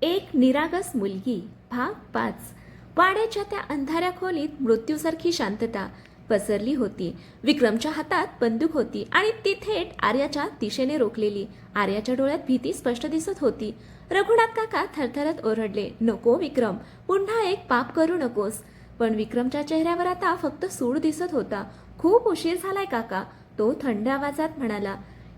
एक निरागस मुलगी भाग 5। वाड्याच्या त्या अंधाऱ्या खोलीत मृत्यूसारखी शांतता पसरली होती। विक्रमच्या हातात बंदूक होती आणि ती थेट आर्याच्या दिशेने रोखलेली। आर्याच्या डोळ्यात भीती स्पष्ट दिसत होती। रघुनाथ काका थरथरत ओरडले, नको विक्रम, पुन्हा एक पाप करू नकोस। पण विक्रमच्या चेहऱ्यावर आता फक्त सूड दिसत होता। खूप उशीर झालाय काका, तो थंड आवाजात म्हणाला।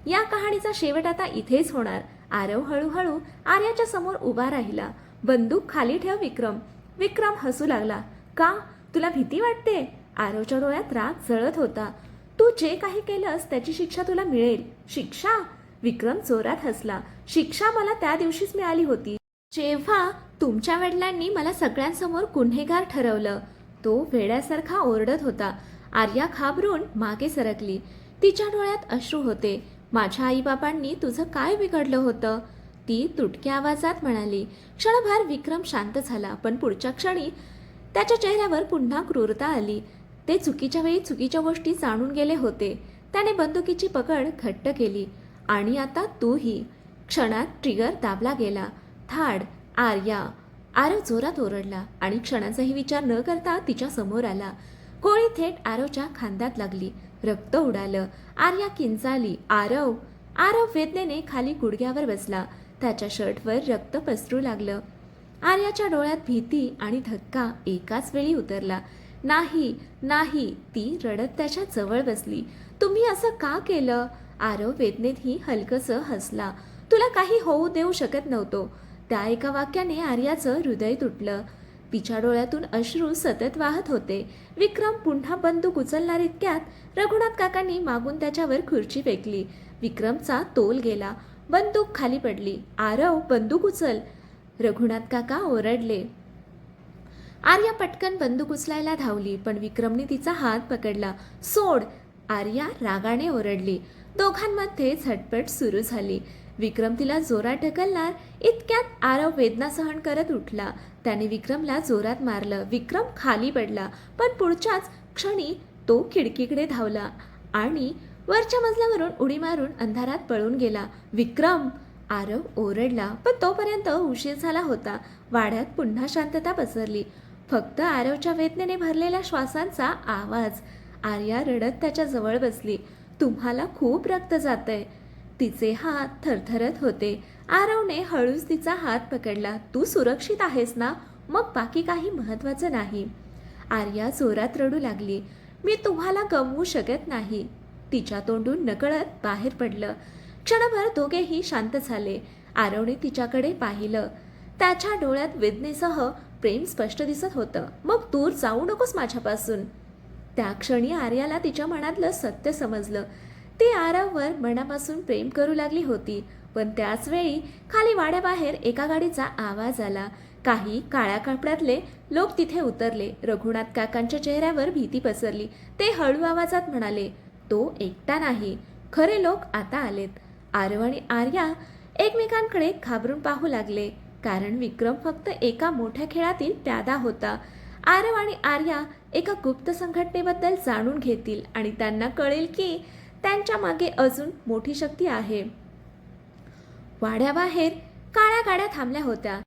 या कहाणीचा शेवट आता इथेच होणार। आरव हळूहळू आर्याच्या समोर उभा राहिला। बंदूक खाली ठेव विक्रम। विक्रम हसू लागला। का, तुला भीती वाटते? आरवच्या डोळ्यात राग जळत होता। तू जे काही केलंस त्याची शिक्षा तुला मिळेल। शिक्षा? विक्रम जोरात हसला। शिक्षा मला त्या दिवशीच मिळाली होती जेव्हा तुमच्या वडिलांनी मला सगळ्यांसमोर गुन्हेगार ठरवलं। तो वेड्यासारखा ओरडत होता। आर्या घाबरून मागे सरकली। तिच्या डोळ्यात अश्रू होते। माझ्या आईबाबांनी तुझं काय बिघडलं होतं? ती तुटक्या आवाजात म्हणाली। क्षणभर विक्रम शांत झाला, पण पुढच्या क्षणी त्याच्या चेहऱ्यावर पुन्हा क्रूरता आली। ते चुकीच्या वेळी चुकीच्या गोष्टी जाणून गेले होते। त्याने बंदुकीची पकड घट्ट केली। आणि आता तूही। क्षणात ट्रिगर दाबला गेला। थाड, आर्या, आरव जोरात ओरडला आणि क्षणाचाही विचार न करता तिच्या समोर आला। गोळी थेट आरवच्या खांद्यात लागली। रक्त उडालं। आर्या किंचाळली, आरव। आरव वेदनेने खाली गुडघ्यावर बसला। त्याच्या शर्टवर रक्त पसरू लागलं। आर्याच्या डोळ्यात भीती आणि धक्का एकाच वेळी उतरला। नाही नाही, ती रडत त्याच्या जवळ बसली। तुम्ही असं का केलं? आरव वेदनेतही हलकसं हसला। तुला काही होऊ देऊ शकत नव्हतो। त्या एका वाक्याने आर्याचं हृदय तुटलं। तिच्या डोळ्यातून अश्रू सतत वाहत होते। विक्रम पुन्हा बंदूक उचलणार इतक्यात रघुनाथ काकांनी मागून त्याच्यावर खुर्ची फेकली। विक्रमचा तोल गेला। बंदूक खाली पडली। आरव, बंदूक उचल, रघुनाथ काका ओरडले। आर्या पटकन बंदूक उचलायला धावली, पण विक्रमने तिचा हात पकडला। सोड, आर्या रागाने ओरडली। दोघांमध्ये झटपट सुरू झाली। विक्रम तिला जोरात ढकलणार इतक्यात आरव वेदना सहन करत उठला। त्याने विक्रमला जोरात मारलं। विक्रम खाली पडला, पण पुढच्याच क्षणी तो खिडकीकडे धावला आणि वरच्या मजल्यावरून उडी मारून अंधारात पळून गेला। विक्रम, आरव ओरडला, पण तोपर्यंत उशीर झाला होता। वाड्यात पुन्हा शांतता पसरली। फक्त आरवच्या वेदनेने भरलेल्या श्वासांचा आवाज। आर्या रडत त्याच्या जवळ बसली। तुम्हाला खूप रक्त जातंय। तिचे हात थरथरत होते। आरवने हळूच तिचा हात पकडला। तू सुरक्षित आहेस ना? मग बाकी काही महत्वाचं नाही। आर्या जोरात रडू लागली। मी तुम्हाला गमवू शकत नाही, तिच्या तोंडून नकळत बाहेर पडलं। क्षणभर दोघेही शांत झाले। आरवने तिच्याकडे पाहिलं। त्याच्या डोळ्यात वेदनेसह प्रेम स्पष्ट दिसत होतं। मग दूर जाऊ नकोस माझ्यापासून। त्या क्षणी आर्याला तिच्या मनातलं सत्य समजलं। ती आरववर मनापासून प्रेम करू लागली होती। पण त्याच वेळी खाली वाड्याबाहेर एका गाडीचा आवाज आला। काही काळ्या कपड्यातले लोक तिथे उतरले। रघुनाथ काकांच्या चेहऱ्यावर भीती पसरली। ते हळू आवाजात म्हणाले, तो एकटा नाही, खरे लोक आता आलेत। आरव आणि आर्या एकमेकांकडे घाबरून पाहू लागले, कारण विक्रम फक्त एका मोठ्या खेळातील प्यादा होता। आरव आणि आर्या एका गुप्त संघटनेबद्दल जाणून घेतील आणि त्यांना कळेल की त्यांच्या मागे अजून मोठी शक्ती आहे। वाड्याबाहेर काळ्या गाड्या थांबल्या होत्या।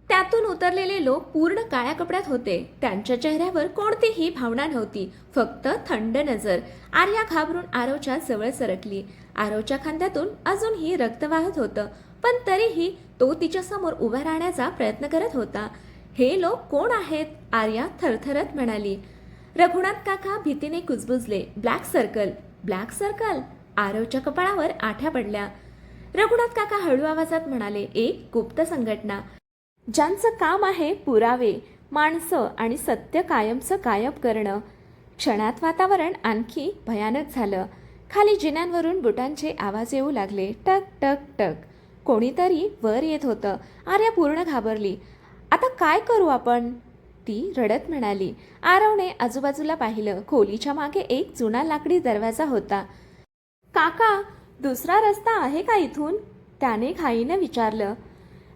त्यातून उतरलेले लोक पूर्ण काळ्या कपड्यात होते। त्यांच्या चेहऱ्यावर कोणतीही भावना नव्हती, फक्त थंड नजर। आर्या घाबरून आरवच्या जवळ सरकली। आरवच्या खांद्यातून अजूनही रक्त वाहत होतं, पण तरीही तो तिच्या समोर उभा राहण्याचा प्रयत्न करत होता। हे लोक कोण आहेत? आर्या थरथरत म्हणाली। रघुनाथ काका भीतीने कुजबुजले। ब्लॅक सर्कल, ब्लॅक सर्कल, आरवच्या कपाळावर आठ्या पडल्या। रघुनाथ काका हळू आवाजात म्हणाले, एक गुप्त संघटना ज्यांचं काम आहे पुरावे, माणसं आणि सत्य कायमचं गायब करणं। क्षणात वातावरण आणखी भयानक झालं। खाली जिन्यांवरून बुटांचे आवाज येऊ लागले, टक टक टक। कोणीतरी वर येत होतं। आर्या पूर्ण घाबरली। आता काय करू आपण? ती रडत म्हणाली। आरवने आजूबाजूला पाहिलं। खोलीच्या मागे एक जुना लाकडी दरवाजा होता। काका, दुसरा रस्ता आहे का इथून? त्याने घाईने विचारलं।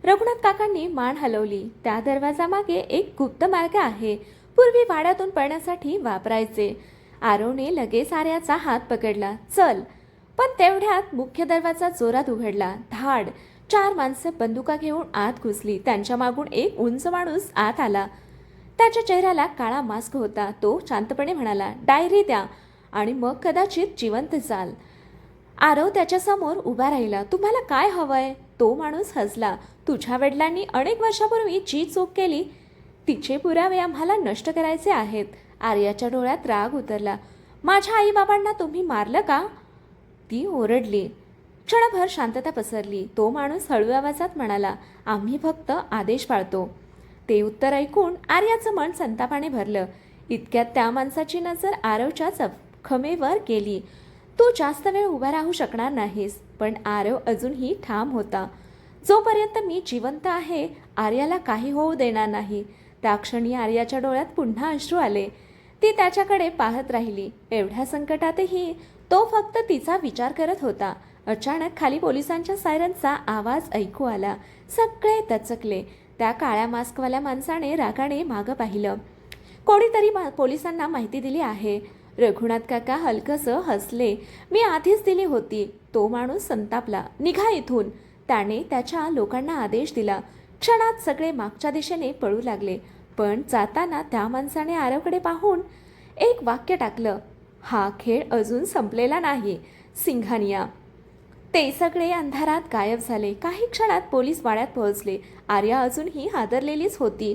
रघुनाथ काकांनी मान हलवली। त्या दरवाजामागे एक गुप्त मार्ग आहे, पूर्वी वाड्यातून पळण्यासाठी वापरायचे। आरवने लगेच आर्याचा हात पकडला। चल। पण तेवढ्यात मुख्य दरवाजा जोरात उघडला। धाड, 4 माणसं बंदुका घेऊन आत घुसली. त्यांच्या मागून एक उंच माणूस आत आला. त्याच्या चेहऱ्याला काळा मास्क होता. तो शांतपणे म्हणाला, डायरी द्या आणि मग कदाचित जिवंत जाल. आरव त्याच्यासमोर उभा राहिला. तुम्हाला काय हवंय? तो माणूस हसला. तुझ्या वडिलांनी अनेक वर्षापूर्वी जी चूक केली तिचे पुरावे आम्हाला नष्ट करायचे आहेत. आर्याच्या डोळ्यात राग उतरला. माझ्या आईबाबांना तुम्ही मारलं का? ती ओरडली. क्षणभर शांतता पसरली. तो माणूस हळू आवाजात म्हणाला, आम्ही फक्त आदेश पाळतो. ते उत्तर ऐकून आर्याचं मन संतापाने भरलं. इतक्यात त्या माणसाची नजर आरवच्या जखमेवर गेली. तू जास्त वेळ उभा राहू शकणार नाहीस. पण आरव अजूनही ठाम होता. जोपर्यंत मी जिवंत आहे आर्याला काही होऊ देणार नाही. त्या क्षणी आर्याच्या डोळ्यात पुन्हा अश्रू आले. ती त्याच्याकडे पाहत राहिली. एवढ्या संकटातही तो फक्त तिचा विचार करत होता. अचानक खाली पोलिसांच्या सायरनचा आवाज ऐकू आला. सगळे दचकले. त्या काळ्या मास्कवाल्या माणसाने रागाने मागं पाहिलं. कोणीतरी पोलिसांना माहिती दिली आहे. रघुनाथ काका हलकसं हसले. मी आधीच दिली होती. तो माणूस संतापला. निघा इथून. त्याने त्याच्या लोकांना आदेश दिला. क्षणात सगळे मागच्या दिशेने पळू लागले. पण जाताना त्या माणसाने आरवकडे पाहून एक वाक्य टाकलं, हा खेळ अजून संपलेला नाही, सिंघानिया. ते सगळे अंधारात गायब झाले. काही क्षणात पोलीस वाड्यात पोहोचले. आर्या अजूनही हादरलेलीच होती.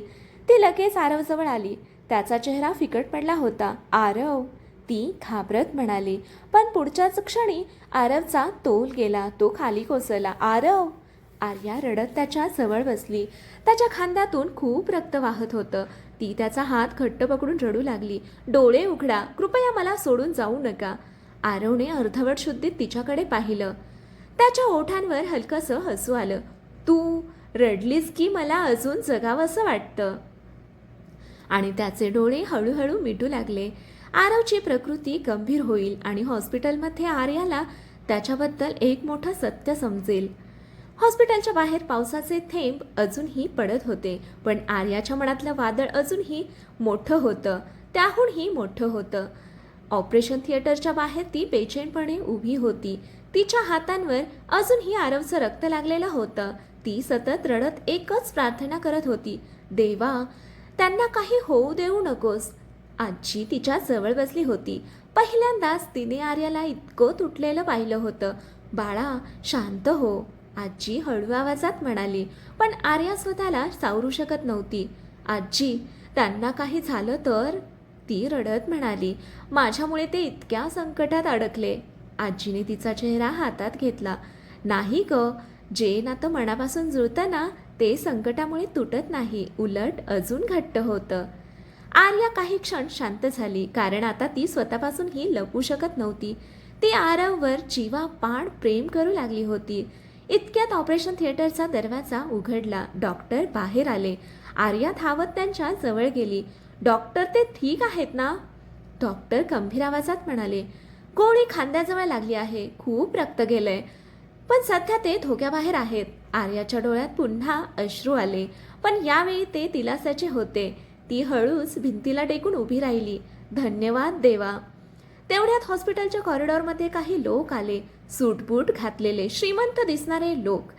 ती लगेच आरवजवळ आली. त्याचा चेहरा फिकट पडला होता. आरव, ती घाबरत म्हणाली. पण पुढच्याच क्षणी आरवचा तोल गेला. तो खाली कोसळला. आरव! आर्या रडत त्याच्या जवळ बसली. त्याच्या खांद्यातून खूप रक्त वाहत होतं. ती त्याचा हात घट्ट पकडून रडू लागली. डोळे उघडा, कृपया मला सोडून जाऊ नका. आरवने अर्धवट शुद्धीत तिच्याकडे पाहिलं. त्याच्या ओठांवर हलकसं हसू आलं. तू रडलीस की मला अजून जगावंसं वाटतं. आणि त्याचे डोळे हळूहळू मिटू लागले. आरवची प्रकृती गंभीर होईल आणि हॉस्पिटलमध्ये आर्याला त्याच्याबद्दल एक मोठं सत्य समजेल. हॉस्पिटलच्या बाहेर पावसाचे थेंब अजूनही पडत होते. पण आर्याच्या मनातलं वादळ अजूनही मोठं होतं. त्याहूनही मोठं होतं. ऑपरेशन थिएटरच्या बाहेर ती बेचैनपणे उभी होती. तिच्या हातांवर अजूनही आरवचं रक्त लागलेलं होतं. ती सतत रडत एकच प्रार्थना करत होती, देवा, त्यांना काही होऊ देऊ नकोस. आजी तिच्या जवळ बसली होती. पहिल्यांदाच तिने आर्याला इतकं तुटलेलं पाहिलं होतं. बाळा, शांत हो, आजी हळू आवाजात म्हणाली. पण आर्या स्वतःला सावरू शकत नव्हती. आजी, त्यांना काही झालं तर? ती रडत म्हणाली, माझ्यामुळे ते इतक्या संकटात अडकले. आजीने तिचा चेहरा हातात घेतला. नाही ग, जे नातं मनापासून जुळतं ना ते संकटामुळे तुटत नाही, उलट अजून घट्ट होतं. आर्या काही क्षण शांत झाली. कारण आता ती स्वतःपासूनही लपू शकत नव्हती. ती आरववर जीवापाड प्रेम करू लागली होती. इतक्यात ऑपरेशन थिएटरचा दरवाजा उघडला. डॉक्टर बाहेर आले. आर्या धावत त्यांच्या जवळ गेली. डॉक्टर, ते ठीक आहेत ना? डॉक्टर गंभीर आवाजात म्हणाले, गोळी खांद्याजवळ लागली आहे, खूप रक्त गेलंय, पण सध्या ते धोक्याबाहेर आहेत. आर्याच्या डोळ्यात पुन्हा अश्रू आले. पण यावेळी ते दिलासाचे होते. ती हळूच भिंतीला टेकून उभी राहिली. धन्यवाद देवा. तेवढ्यात हॉस्पिटलच्या कॉरिडॉरमध्ये काही लोक आले. सूटबूट घातलेले श्रीमंत दिसणारे लोक.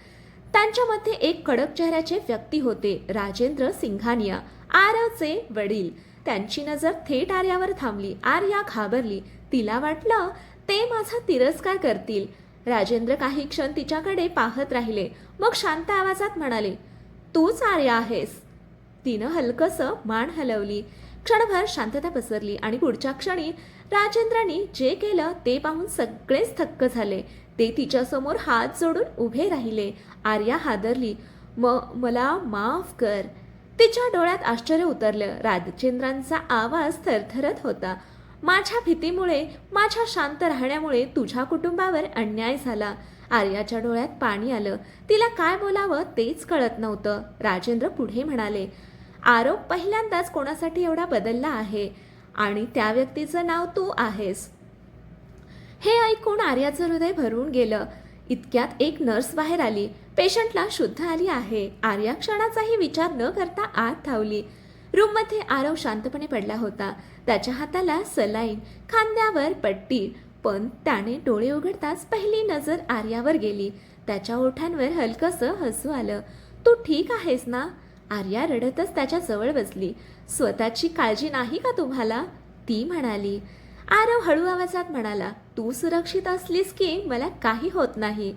त्यांच्यामध्ये एक कडक चेहऱ्याचे व्यक्ती होते, राजेंद्र सिंघानिया, आरवचे वडील. त्यांची नजर थेट आर्यावर थांबली. आर्या घाबरली. तिला वाटलं ते माझा तिरस्कार करतील. राजेंद्र काही क्षण तिच्याकडे पाहत राहिले. मग शांत आवाजात म्हणाले, तूच आर्या आहेस? तिनं हलकसं मान हलवली. क्षणभर शांतता पसरली आणि पुढच्या क्षणी राजेंद्रांनी जे केलं ते पाहून सगळेच थक्क झाले. ते तिच्यासमोर हात जोडून उभे राहिले. आर्या हादरली. मला माफ कर. तिच्या डोळ्यात आश्चर्य उतरलं. राजेंद्रांचा आवाज थरथरत होता. माझ्या भीतीमुळे, माझ्या शांत राहण्यामुळे तुझ्या कुटुंबावर अन्याय झाला. आर्याच्या डोळ्यात पाणी आलं. तिला काय बोलावं तेच कळत नव्हतं. राजेंद्र पुढे म्हणाले, आरव पहिल्यांदाच कोणासाठी एवढा बदलला आहे आणि त्या व्यक्तीचं नाव तू आहेस. हे ऐकून आर्याचं हृदय भरून गेलं. इतक्यात एक नर्स बाहेर आली. पेशंटला शुद्ध आली आहे. आर्या क्षणाचाही विचार न करता आत धावली. रूममध्ये आरव शांतपणे पडला होता. त्याच्या हाताला सलाईन, खांद्यावर पट्टी. पण त्याने डोळे उघडताच पहिली नजर आर्यावर गेली. त्याच्या ओठांवर हलकंसं हसू आलं. तू ठीक आहेस ना? आर्या रडतच त्याच्या जवळ बसली. स्वतःची काळजी नाही का तुम्हाला? ती म्हणाली. आरव हळू आवाजात म्हणाला, तू सुरक्षित असलीस की मला काही होत नाही.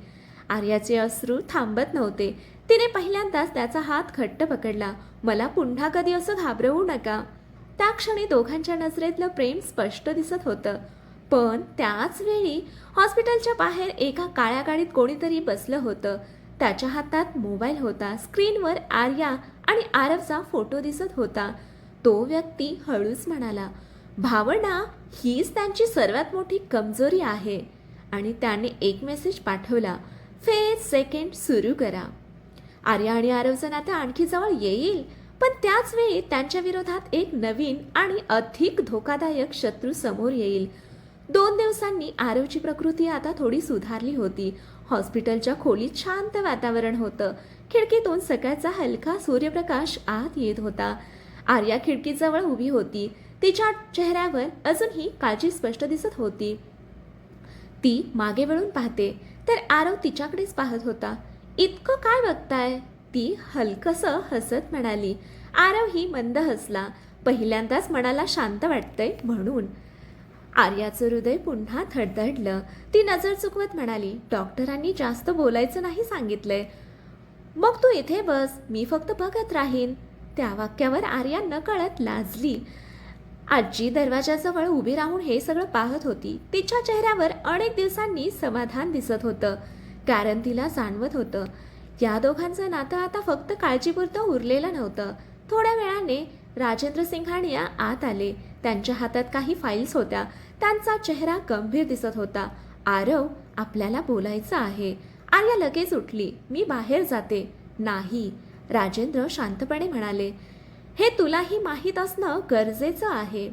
आर्याचे अश्रू थांबत नव्हते. तिने पहिल्यांदाच त्याचा हात घट्ट पकडला. मला पुन्हा कधी असं घाबरवू नका. त्या क्षणी दोघांच्या नजरेतलं प्रेम स्पष्ट दिसत होतं. पण त्याच वेळी हॉस्पिटलच्या बाहेर एका काळ्या गाडीत कोणीतरी बसलं होतं. त्याच्या हातात मोबाईल होता. स्क्रीनवर आर्या आणि आरवचा फोटो दिसत होता. तो व्यक्ती हळूच म्हणाला, भावना हीच त्यांची सर्वात मोठी कमजोरी आहे. आणि त्याने एक मेसेज पाठवला, फेज सेकंड सुरू करा. आर्या आणि आरवचं नातं आणखी जवळ येईल, पण त्याच वेळी त्यांच्या विरोधात एक नवीन आणि अधिक धोकादायक शत्रू समोर येईल. 2 दिवसांनी आरवची प्रकृती आता थोडी सुधारली होती. हॉस्पिटलच्या खोलीत शांत वातावरण होतं. खिडकीतून सकाळचा हलका सूर्यप्रकाश आत येत होता. आर्या खिडकीजवळ उभी होती. तिच्या चेहऱ्यावर अजूनही काळजी स्पष्ट दिसत होती. ती मागे वळून पाहते तर आरव तिच्याकडेच पाहत होता. इतकं काय बघताय? ती हलकसं हसत म्हणाली. आरवही मंद हसला. पहिल्यांदाच मनाला शांत वाटतंय म्हणून. आर्याचं हृदय पुन्हा धडधडलं. ती नजर चुकवत म्हणाली, डॉक्टरांनी जास्त बोलायचं नाही सांगितलंय. मग तू इथे बस, मी फक्त बघत राहीन. त्या वाक्यावर आर्या नकळत लाजली. आजी दरवाजाजवळ उभी राहून हे सगळं पाहत होती. तिच्या चेहऱ्यावर अनेक दिवसांनी समाधान दिसत होतं. कारण तिला जाणवत होतं, या दोघांचं नातं आता फक्त काळजीपुरतं उरलेलं नव्हतं. थोड्या वेळाने राजेंद्र सिंघानिया आत आले. त्यांच्या हातात काही फाईल्स होत्या. त्यांचा चेहरा गंभीर दिसत होता. आरव, आपल्याला बोलायचं आहे. आर्या लगेच उठली. मी बाहेर जाते. नाही, राजेंद्र शांतपणे म्हणाले. हे तुलाही माहीत असणं गरजेचं आहे.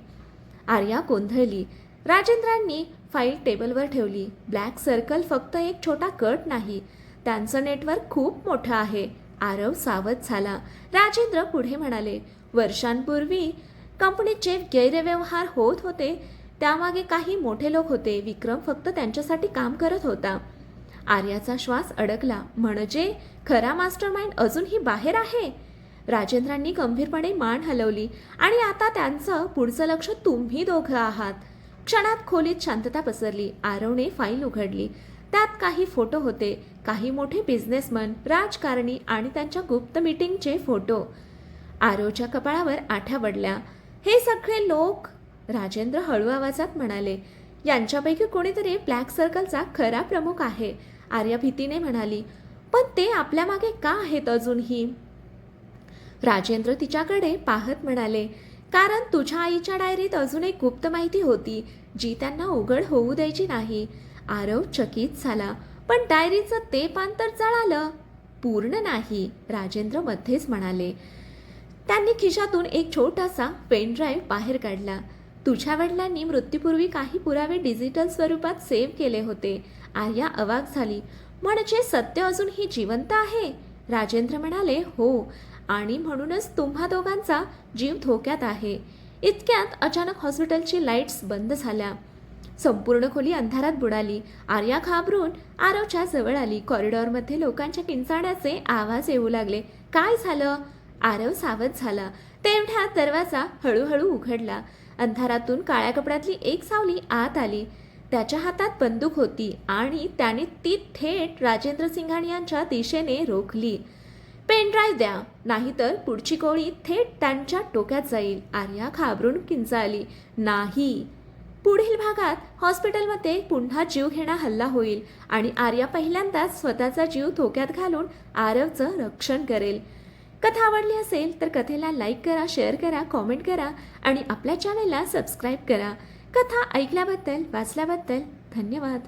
आर्या गोंधळली. राजेंद्रांनी फाईल टेबलवर ठेवली. ब्लॅक सर्कल फक्त एक छोटा कट नाही, त्यांचं नेटवर्क खूप मोठं आहे. आरव सावध झाला. राजेंद्र पुढे म्हणाले, वर्षांपूर्वी कंपनीचे गैरव्यवहार होत होते. त्यामागे काही मोठे लोक होते. विक्रम फक्त त्यांच्यासाठी काम करत होता. आर्याचा श्वास अडकला. म्हणजे खरा मास्टरमाइंड अजूनही बाहेर आहे? राजेंद्रांनी गंभीरपणे मान हलवली. आणि आता त्यांचं पुढचं लक्ष तुम्ही दोघं आहात. क्षणात खोलीत शांतता पसरली. आरवने फाईल उघडली. त्यात काही फोटो होते. काही मोठे बिझनेसमन, राजकारणी आणि त्यांच्या गुप्त मीटिंगचे फोटो. आरवच्या कपाळावर आठ्या पडल्या. हे सगळे लोक, राजेंद्र हळू आवाजात म्हणाले, यांच्यापैकी कोणीतरी ब्लॅक सर्कलचा खरा प्रमुख आहे. आर्या भीतीने म्हणाली, पण ते आपल्या मागे का आहेत अजूनही? राजेंद्र तिच्याकडे पाहत म्हणाले, कारण तुझ्या आईच्या डायरीत अजून एक गुप्त माहिती होती, जी त्यांना उघड होऊ द्यायची नाही. आरव चकित झाला. पण डायरीचं ते पान तर जळालं. पूर्ण नाही, राजेंद्र मध्येच म्हणाले. त्यांनी खिशातून एक छोटासा पेन ड्राईव्ह बाहेर काढला. तुझ्या वडिलांनी मृत्यूपूर्वी काही पुरावे डिजिटल स्वरूपात सेव्ह केले होते. आर्या अवाक झाली. म्हणजे सत्य अजूनही जिवंत आहे? राजेंद्र म्हणाले, हो, आणि म्हणूनच तुम्हा दोघांचा जीव धोक्यात आहे. इतक्यात अचानक हॉस्पिटलची लाईट्स बंद झाल्या. संपूर्ण खोली अंधारात बुडाली. आर्या घाबरून आरवच्या जवळ आली. कॉरिडॉरमध्ये लोकांच्या किंचाळण्याचे आवाज येऊ लागले. काय झालं? आरव सावध झाला. तेवढ्यात दरवाजा हळूहळू उघडला. अंधारातून काळ्या कपड्यातली एक सावली आत आली. त्याच्या हातात बंदूक होती आणि त्याने ती थेट राजेंद्र सिंघानियांच्या दिशेने रोखली. पेन ड्राईव्ह द्या, नाहीतर पुढची गोळी थेट त्यांच्या डोक्यात जाईल. आर्या घाबरून किंचाळली. नाही. पुढील भागात हॉस्पिटलमध्ये पुन्हा जीवघेणा हल्ला होईल आणि आर्या पहिल्यांदाच स्वतःचा जीव धोक्यात घालून आरवचं रक्षण करेल. कथा आवडली असेल तर कथेला लाईक करा, शेअर करा, कॉमेंट करा आणि आपल्या चॅनलला सबस्क्राईब करा. कथा ऐकल्याबद्दल, वाचल्याबद्दल धन्यवाद.